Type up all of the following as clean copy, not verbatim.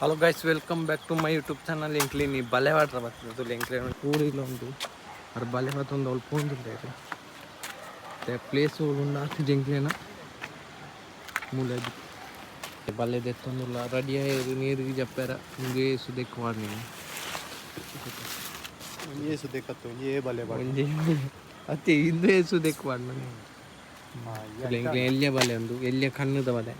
Hello guys, welcome back to my YouTube channel. ಎಂಕ್ಲಿ ನೀ ಬಲೆ ವಾಟ್ರ ಬರ್ತದೆ ಎಂಕ್ಲಿ ಕೂಡಿಲ್ಲ ಉಂಟು ಅದು ಬಲೆ ಮತ್ತೊಂದು ಅಲ್ಪ ಹೊಂದಿಲ್ಲ ಮತ್ತೆ ಪ್ಲೇಸ್ ಉಂಡು ಜಂಕ್ಲಿನ ಮೂಲೆ ಬಲೆ ದೆತ್ತೊಂದಿಲ್ಲ ರೆಡಿ ನೀರಿಗೆ ಜಪ್ಪಾರ ಹಿಂಗೆ ಸುದಕ್ಕೆ ಮಾಡಿ ಅತ್ತೆ ಹಿಂದೆ ಸುದಕ್ಕೆ ಮಾಡಿ ಎಂಕ್ಲಿ ಎಲ್ಲಿಯ ಬಲೆ ಒಂದು ಎಲ್ಲಿಯ ಕಣ್ಣದ ಬಲೆ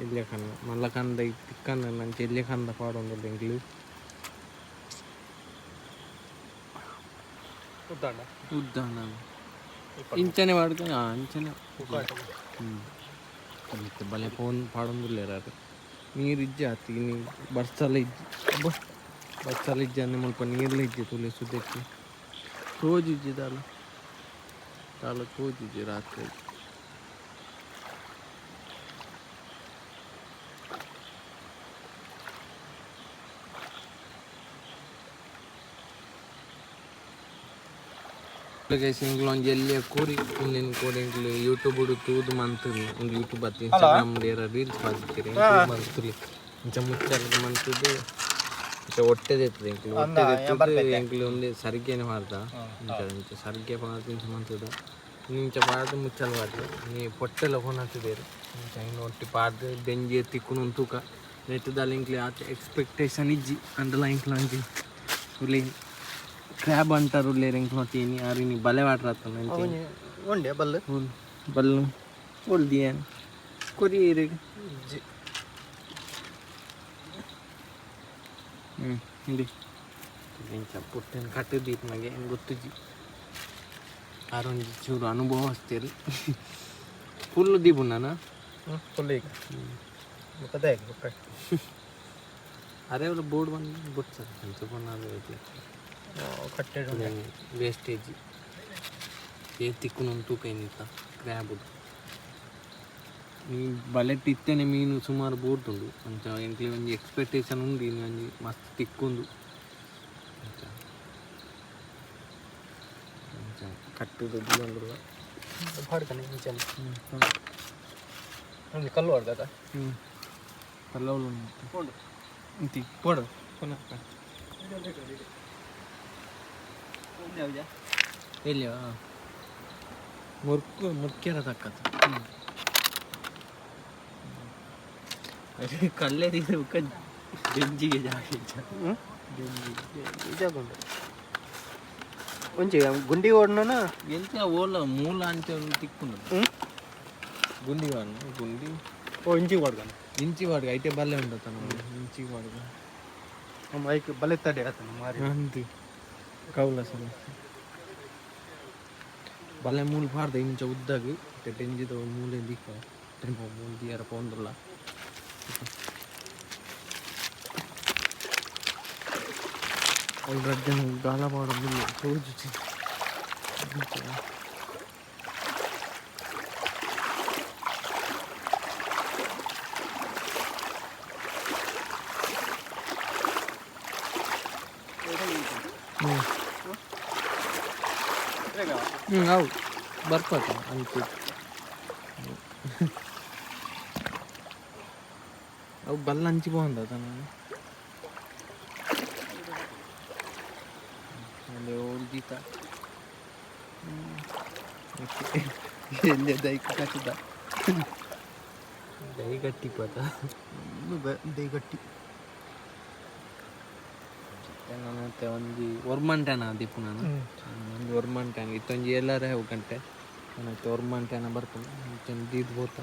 ಎಲ್ಲಿಯ ಕಣ್ಣು ಮಲ್ಲ ಕಂದ ತಿಕ್ಕನ್ನ ನಂಚೆ ಎಲ್ಲಿಯ ಕಂದ ಪಾಡೊಂದು ಎಂಕ್ಲು ಉದ್ದಾಣ ಇಂಚನೆ ಮಾಡ್ಕೊಂಡು ಅಂಚನೆ ಮತ್ತೆ ಬಲೆ ಫೋನ್ ಪಾಡೊಂದಿಲ್ಲ ಯಾರು ನೀರು ಇಜ್ಜೆ ಆತಿ ನೀ ಬರ್ಸಲ್ಲ ಇಜ್ಜಿ ಬರ್ಸಲ್ಲ ಇಜ್ಜೆ ಅಂದ್ರೆ ಸ್ವಲ್ಪ ನೀರ್ಲ ಇಜ್ಜೆ ತುಲೆ ಸುದ್ದಕ್ಕೆ ತೋಜಿಜ್ಜಿ ತಾಲ ತೋಜಿಜ್ಜಿ ರಾತ್ರಿ ಸಿಂಗ್ಲು ಒಂದು ಎಲ್ಲಿಯ ಕೂರಿ ಇನ್ನೇನು ಕೋಡಿ ಯೂಟ್ಯೂಬ್ ತೂದು ಮಂತ್ರಿ ಒಂದು ಯೂಟ್ಯೂಬ್ ಹತ್ತು ಇನ್ಸ್ಟಾಗ್ರಾಮ್ ರೀಲ್ಸ್ ಮಾಡ್ತೀರಿ ಮಂತ್ಲಿ ಇಂಚ ಮುಚ್ಚಲ್ಲ ಮಂತದ್ದು ಇಂಚ ಹೊಟ್ಟೆದಿರ್ತದೆ ಎಂಕ್ಲು ಒಂದು ಸರ್ಗೆನೆ ಮಾಡ್ದ ಇಂಚ ಸರ್ಗೆ ಪಾಡ್ದು ಇಂಚ ಮಂತದ್ದು ಇಂಚ ಪಾಡ್ದು ಮುಚ್ಚಲ್ ಮಾಡ್ದು ನೀ ಪೊಟ್ಟೆಲ್ಲ ಹೊಣತಿದ್ದೀರಿ ಇಂಚ ಇನ್ನು ಒಟ್ಟಿ ಪಾಡ್ದು ಬೆಂಜಿ ತಿಕ್ಕುನು ತೂಕ ನೆಟ್ಟದಲ್ಲಿ ಇಂಕ್ಲಿ ಆತ ಎಕ್ಸ್ಪೆಕ್ಟೇಷನ್ ಇಜ್ಜಿ ಅಂಡಲ್ಲ ಇಂಕ್ಲ ಅಂಜಿ ಹುಲಿ ಕ್ರ್ಯಾಬ್ ಅಂಟಾರು ಲೇರಿಂಗ್ ನೋಡ್ತೀನಿ ಯಾರಿನಿ ಬಲೆ ವಾಟ್ರ್ ಒಂಡೆ ಬಲ್ಲು ಬಲ್ಲು ಹೊಲ್ದಿಯನ್ ಕೊರಿ ಹಿಂಡಿ ಇಂಚ ಪುಟ್ಟನ ಕಟ್ಟದೀಪ ನನಗೆ ಹೆಂಗೆ ಗೊತ್ತುಜ್ಜಿ ಆರೊಂದು ಚೂರು ಅನುಭವ ಅಷ್ಟೇರಿ ಫುಲ್ ದೀಪು ನಾನು ಫುಲ್ ಈಗ ಅರೆ ಅವ್ರ ಬೋರ್ಡ್ ಬಂದು ಗೊತ್ತು ಸರ್ ಕಟ್ಟೆ ವೇಸ್ಟೇಜ್ ತಿಕ್ಕುನು ತೂಕ ಏನಿತ್ತ ಕ್ರ್ಯಾಬ್ ನೀ ಬಲೆ ತಿತ್ತೇನೆ ಮೀನು ಸುಮಾರು ಬೋಡ್ತುಂಡು ಅಂಚ ಎಂಕ್ಲಿ ಒಂಜಿ ಎಕ್ಸ್ಪೆಕ್ಟೇಷನ್ ಉಂಡು ಇನ್ನು ಒಂಜಿ ಮಸ್ತ್ ತಿಕ್ಕೊಂದು ಅಂಚ ಕಟ್ಟುದು ಬಂದ್ರು ಹೊಡ್ತಾನೆ ಕಲ್ಲು ಹೊಡ್ದ ಕಲ್ಲವಳು ಇಂತಿ ಪೋಡು ಪುನಃ ಎಲ್ಲಿಯ ಮುರ್ಕ್ಯಾರ ತಕ್ಕತ್ತು ಕಲ್ಲೇ ಬೆಂಜಿಗೆ ಜಾಗುಂಡು ಒಂಚಿ ಗುಂಡಿ ಓಡ್ನ ಎಂತ ಓಲ ಮೂಲ ಅಂತ ತಿಕ್ಕೊಂಡು ಗುಂಡಿ ವಾಡ್ನ ಗುಂಡಿ ಓ ಇಂಚಿ ಓಡ್ಗಾನ ಇಂಚಿ ವಾಡ್ಗ ಐತೆ ಬಲ್ಲೆ ಉಂಟತ್ತ ಇಂಚಿ ವಾಡ್ಗ ಮೈಕ್ ಬಲೆ ತಡೆ ಆತನ ಮಾರಿ ಅಂತಿ ಕೌಲ ಸಮಸ್ಯೆ ಬಲೆ ಮೂಲ ಪಾಡ್ದ ಇಂಚ ಉದ್ದಾಗಿ ಟೆಂಜಿದ ಮೂಲೆ ದಿಕ್ಕ ಮೂಲ ದಿಯರ ಪೌಂಡ್ರಲ್ಲ ಆಲ್ರೆಡಿ ಗಾಲ ಮಾಡೋದಿಲ್ಲ ತೋಜುಚಿ ಹೌದು ಬರ್ಕೋತ ಅಂತ ಅವು ಬಲ್ಲ ಹಂಚಿ ಬಂದ ನಾನು ಅಲ್ಲಿ ಓಲ್ದೀತ ಎಲ್ಲಿ ದೈ ಕಟ್ಟಿದ ದೈಗಟ್ಟಿ ಪದ ದೈಗಟ್ಟಿ ನಾನು ಮತ್ತೆ ಒಂದು ಒರ್ಮಂಟೇನ ದೀಪು ನಾನು ಒಂದು ಒರ್ಮಂಟೇನ ಇತ್ತೊಂದು ಎಲ್ಲಾರೇ ಹೋಗಂಟೆ ನಾನೈತೆ ಒರ್ಮಂಟೇನ ಬರ್ತೀನಿ ಚಂದ ಬೋತ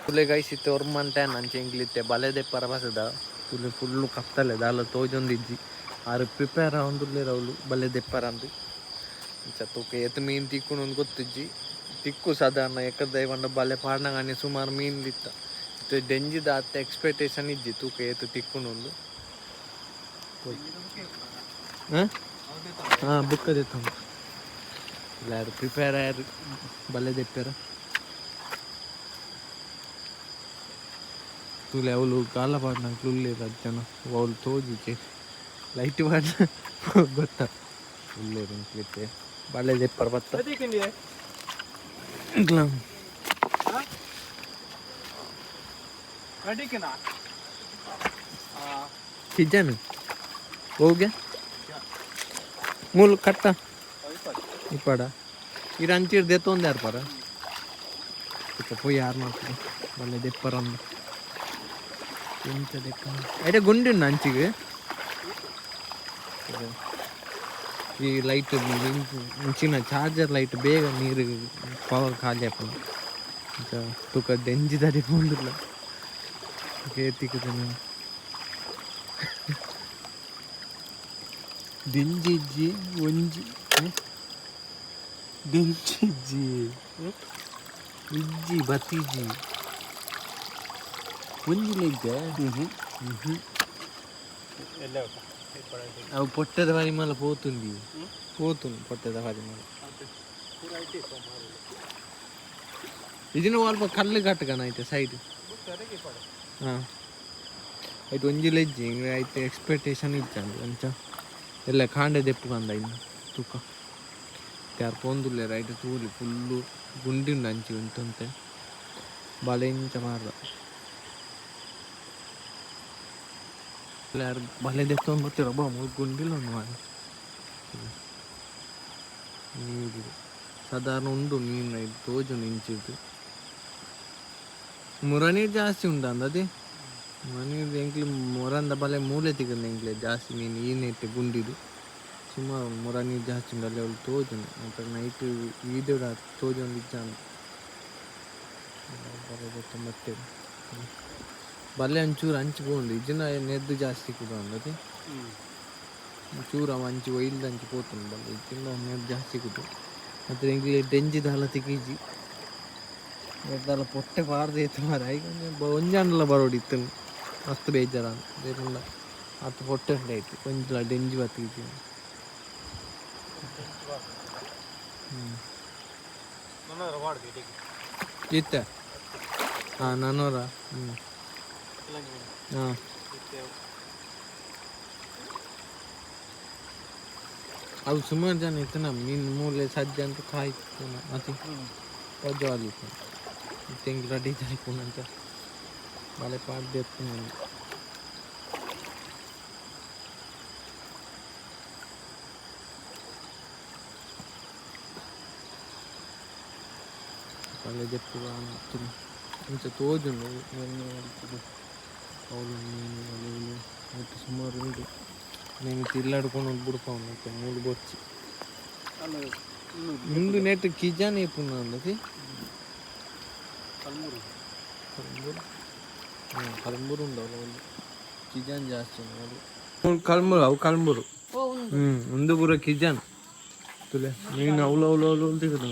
ತುಲೆ ಗೈಸಿತ್ತೆ ಒರ್ಮಂಟೇನ ಅಂಚೆ ಇಂಗ್ಲಿತ್ತೆ ಬಲೆದೆ ಪರಬಸದ ತುಲೆ ಫುಲ್ಲು ಕತ್ತಲೆ ದಾಲ ತೋಜೊಂದಿಜ್ಜಿ ಆರು ಪ್ರಿಪೇರ್ ಆಗೊಂದುಲ್ಲೆ ರವಳು ಬಲೆ ದೆಪ್ಪರ ಅಂದು ಇಂಚ ತೂಕ ಎತ್ತು ಮೀನು ತಿಕ್ಕುನು ಒಂದು ಗೊತ್ತಿಜ್ಜಿ ತಿಕ್ಕು ಸಾಧಾರಣ ಎಕ್ಕದ ಇವಂಡ ಬಲೆ ಪಾಡ್ನಗಾನೆ ಸುಮಾರು ಮೀನ್ಲಿತ್ತ ಡೆಂಜಿದ ಅತ್ತ ಎಕ್ಸ್ಪೆಕ್ಟೇಷನ್ ಇಜ್ಜಿ ತೂಕ ಏತು ತಿಕ್ಕುನೊಂದು ಹಾಂ ಬುಕ್ಕದಿತ್ತು ಇಲ್ಲ ಯಾರು ಪ್ರಿಪೇರ್ ಯಾರು ಬಲೆ ದೆಪ್ಪ್ಯಾರ ತುಲೆ ಅವಳು ಕಾಲ ಪಾಡ್ನ ತುಳ್ಳಿರ ಜನ ಅವಳು ತೋಜಿಕೆ ಲೈಟ್ ಪಾಡ್ನ ಗೊತ್ತಾ ತುಳ್ಳಿರ ಕ್ಲಿಪ್ಪೆ ಬಲೆ ದೆಪ್ಪರ ಬತ್ತ ಕಿಜನ್ ಹೋಗ್ಯ ಮೂಲ ಕಟ್ಟ ಇಪ್ಪಡ ಇದು ಅಂಚಿರ್ ದೆತ್ತೊಂದು ಯಾರು ಪರ పోయి ಯಾರು ಮಾಡ್ತಾರೆ ಮನೆ ದೆಪ್ಪರಂದು ಎಂತ ದೆಕ್ಕ ಐತೆ ಗುಂಡಿನ ಅಂಚಿಗೆ ಈ ಲೈಟ್ ಮುಂಚಿನ ಚಾರ್ಜರ್ ಲೈಟ್ ಬೇಗ ನೀರು ಪವರ್ ಖಾಲಿ ಹಾಕೋಣ ತುಕ ಡೆಂಜಿ ದಾರಿ ಬಂದಿಲ್ಲ ಕೇತಿಕ್ಕದ ಡೆಂಜಿಜ್ಜಿ ಒಂಜಿ ಡೆಂಜಿಜ್ಜಿ ಇಜ್ಜಿ ಬತ್ತಿಜ್ಜಿ ಒಂಜಿನ ಇದ್ದ ಅವು పొట్టದ పరిమళ పోతుంది పొట్టದ పరిమళ ఇది నువ్వు అల్ప కళ్ళు కట్టగానే అయితే సైడ్ అయితే ಒಂಜಿಲೆಜ್ಜಿ అయితే ಎಕ್ಸ್ಪೆಕ್ಟೇಷನ್ ಇಚ್ಚಾಂದು ಅಂಚ ಎಲ್ಲ ಕಾಂಡೆ ದೆಪ್ಪುಗಂದ ಇನ್ನು ತೂಕ ಯಾರು ಪೊಂದುಲ್ಲೇರ ಐತೆ ತೂಲಿ ಫುಲ್ಲು ಗುಂಡಿಂಡು ಅಂಚಿ ಉಂಟಂತೆ ಬಲೆ ಇಂಚ ಮಾರ್ದ ಯಾರು ಬಲೆ ದೆತ್ತೊಂದು ಬರ್ತೀರ ಬಾ ಮೂರು ಗುಂಡಿಲ್ಲ ಒಂದು ಮಾಡಿ ನೀರು ಸಾಧಾರಣ ಉಂಡು ಮೀನು ಇದು ತೋಜು ನಿಂಚಿದ್ದು ಮುರನೀರು ಜಾಸ್ತಿ ಉಂಟು ಅಂದದೆ ಮನೀರು ಎಂಕ್ಲಿ ಮೊರಂದ ಬಲೆ ಮೂಲೆ ತೆಗೆದು ಎಂಕ್ಲೆ ಜಾಸ್ತಿ ಮೀನು ಈನಿಟ್ಟು ಗುಂಡಿದು ಸುಮಾರು ಮುರನೀರು ಜಾಸ್ತಿ ಉಂಟು ಅಲ್ಲಿ ಅವಳು ತೋಜುಂಡು ಮತ್ತು ನೈಟ್ ಈದೋಡ ತೋಜೊಂದು ಇಚ್ಚಾಂದು ಬರೋದು ಮತ್ತೆ ಬಲ್ಲೆ ಒಂಚೂರು ಹಂಚಿ పోండి ಇಜ್ಜಿನ ನೆದ್ದು ಜಾಸ್ತಿ ಕೂಡ ಅಂದದೆ ಚೂರು ಅವ ಹಂಚಿ ಒಯ್ಲ್ದು ಹಂಚಿ పోతుంది ಬಲ್ಲೆ ಇಜ್ಜಿನ ನೆದ್ದು ಜಾಸ್ತಿ ಕೂಡ ಮತ್ತು ಎಂಕ್ಲಿ ಡೆಂಜಿದ ಹಲ ತೆಗೀಜಿ ಎದ್ದಾಲ ಪೊಟ್ಟೆ ಪಾರ್ದು ಎತ್ತು ಮಾರ ಈಗ ಒಂಜಾನಲ್ಲ ಬರೋಡಿತ್ತು ಮಸ್ತ್ ಬೇಜಾರ ಅಂತ ಹತ್ತು ಪೊಟ್ಟೆ ಉಂಟಾಯ್ತು ಒಂಜಲ ಡೆಂಜಿ ಬತ್ತೀಜಿ ಇತ್ತ ಹಾಂ 400 ಹಾಂ ಅವು ಸುಮಾರು ಜನ ಇತ್ತು ನಮ್ಮ ಮೀನು ಮೂಲೆ ಸಜ್ಜೆ ಅಂತ ಕಾಯ್ತು ಮತ್ತೆ ಪಜ್ಜಾಲಿತ್ತು ತೆಂಗಿ ರೆಡಿ ಜಾಯ್ಕೊಂಡಂತ ಬಲೆ ಪಾಡ್ದು ಎತ್ತು ನಾನು ಬಲೆ ದೆಪ್ಪು ಇಂಚ ತೋಜುಂಡು ಅವಳು ಮೀನು ಅಲೆಗಳು ಮತ್ತು ಸುಮಾರು ಉಂಟು నేను తిల్లాడుకొని ఉడుపుడుకో ఉన్నాయి 3 బొచ్చి ముందు నెట్ కిజాన్ అయిపోయినా అది కలంబూరు ఉండవు కిజాన్ ಜಾಸ್ತಿ కలంబూరు అవు కలంబూరు ముందు పూర కిజాన్ ತುಲೆ ನೀನು ಅವಳು ಅವಳು ಅವಳು ಅಂತಿದ್ರು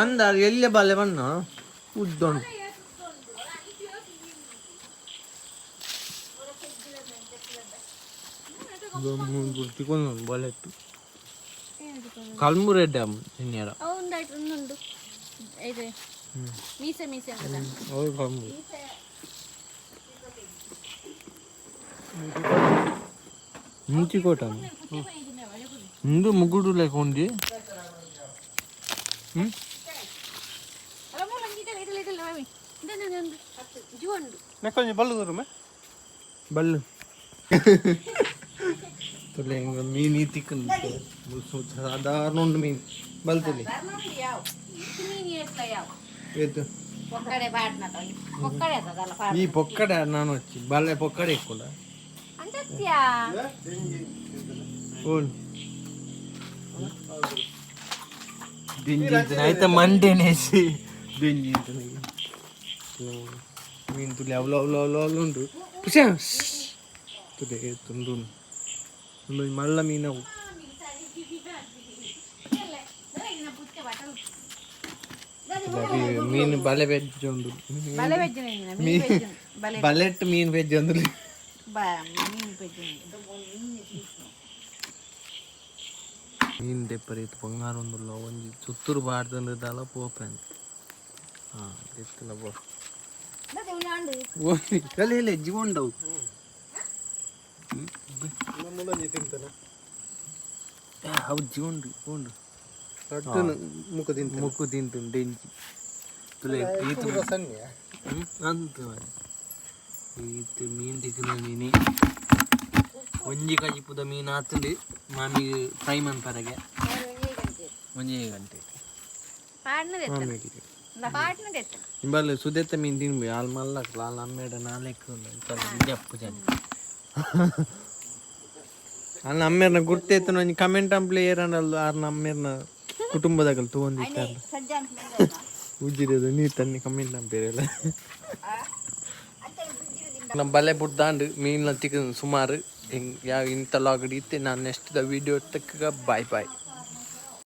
ಅಂದ ಎಲ್ಲೇ ಬಾಲೆ ಬಣ್ಣ ಉದ್ದೊಂಡು ಬಲೆಟ್ಟು ಕಲ್ಮೂರು ಡ್ಯಾಮ್ ಇನ್ನೇರ ಮುಂಚಿಕೋಟ ಮುಂದು ಮುಗುಡು ಲೆಕ್ಕೊಂಡಿ ಬಲ್ಲು ತುಲೆ ಮೀನು ತಿಕ್ಕಂದು ಸಾಧಾರಣ ಉಂಡು ಮೀನು ಬಲ್ತುಲಿ ಈ ಪೊಕ್ಕಡೆ ನಾನು వచ్చి ಬಲ್ಲೆ ಪೊಕ್ಕಡೆ ಇಕ್ಕೋಲ್ಲ అయితే మంటేనేసి దెంజి ಮೀನು ತುಲಿ ಅವಳು ಅವಳು ಅವಳು ಅವಳು ಉಂಟು ತುಲೆ ತುಂಡು ಮಳ್ಳ ಮೀನವು ಮೀನು ಬಲೆ ವೆಜ್ ಉಂಡು ಬಲೆಟ್ ಮೀನು ವೆಜ್ ಒಂದು ಮೀನು ತೆಪ್ಪರಿತ್ತು ಬಂಗಾರ ಒಂದುಲ್ಲ ಒಂಜಿ ಸುತ್ತೂರು ಬಾಡ್ದಂದಲ್ಲ ಪೋಪೆನ್ ಹಾಂ ಎತ್ತಲ್ಲ ಬೋ ಕಲೆ ಇಲ್ಲ ಜೀವಂಡವು ಅವು ಜೀವಂಡು ಉಂಡು ಮುಕ್ಕು ತಿಂತು ಡೆಂಜಿ ಅಂತ ಈತ ಮೀನು ತಿಕ್ಕನ ಮೀನಿ ಒಂಜಿ ಕಜಿಪುದ ಮೀನು ಆತಂದು ಮಾಮಿಗೆ ಫ್ರೈ ಮನ್ಪರಗೆ 1 ಗಂಟೆ ಇಂಬಲ್ಲಿ ಸುದೆತ್ತ ಮೀನು ತಿನ್ಬಿ ಅಲ್ಲಿ ಮಲ್ಲಕ್ಲ ಅಲ್ಲಿ ಅಮ್ಮೇಡ ನಾಲ್ಕು ಜಪ್ಪು ಜನ ಅಲ್ಲಿ ಅಮ್ಮೇರ್ನ ಗುರ್ತೈತೆ ಒಂಜಿ ಕಮೆಂಟ್ ಅಂಪ್ಲೆ ಏರನಲ್ಲ ಆರ್ನ ಅಮ್ಮೇರ್ನ ಕುಟುಂಬದಾಗಲ್ ತೊಗೊಂಡಿರ್ತಾರೆ ಉಜ್ಜಿರೋದು ನೀರು ತನ್ನಿ ಕಮೆಂಟ್ ಅಂಪೇರಲ್ಲ ನಮ್ಮ ಬಲೆ ಬಿಡ್ದಾಂಡು ಮೀನ ತಿಕ್ಕ ಸುಮಾರು ಹಿಂಗೆ ಯಾವ ಇಂಥ ಲಾಗಡಿ ಇತ್ತೆ ನಾನು ನೆಕ್ಸ್ಟ್ ವಿಡಿಯೋ ತಕ್ಕ ಬಾಯ್ ಬಾಯ್